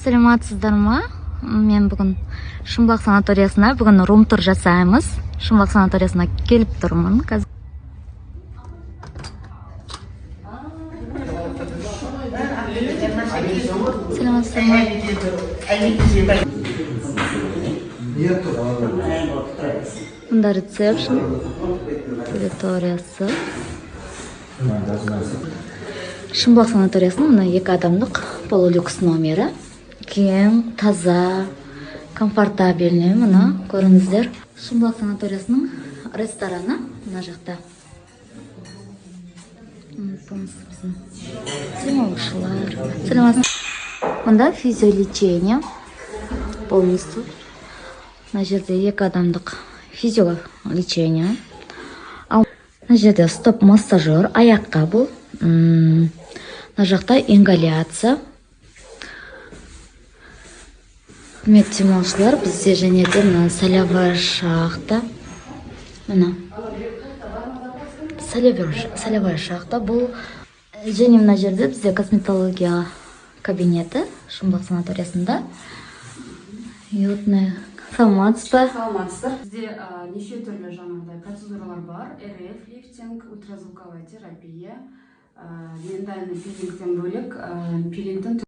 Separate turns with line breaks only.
Саламатсыздарма? Мен бүгін Шымбұлақ санаториясына бүгін рум-тур жасаймыз. Шымбұлақ санаториясына келіп тұрмын. Саламатсыздарма? Мында рецепшн, территориясы. Шымбұлақ санаториясының мына 2 адамдық полулюкс номері. Кең, таза, комфортабельный. Мына көріңіздер. Шымбұлақ санаториясының рестораны мына жақта. Демалушылар. Мында физиолечение полностью. Мына жерде 2 адамдық физиолечение. Мына жерде стоп-массажер, аяққа бұл. Мына жақта ингаляция. Құрметті демалушылар, бізде және де мына солевая шахта. Мына солевая шахта бұл. Және мына жерде бізде косметология кабинеті Шымбұлақ санаториясында. Йодный саламатсыздар.
Бізде неше түрлі жаңағыдай процедуралар бар. РФ лифтинг, ультразвуковая терапия, мендальный пилингтен бөлек пилингтің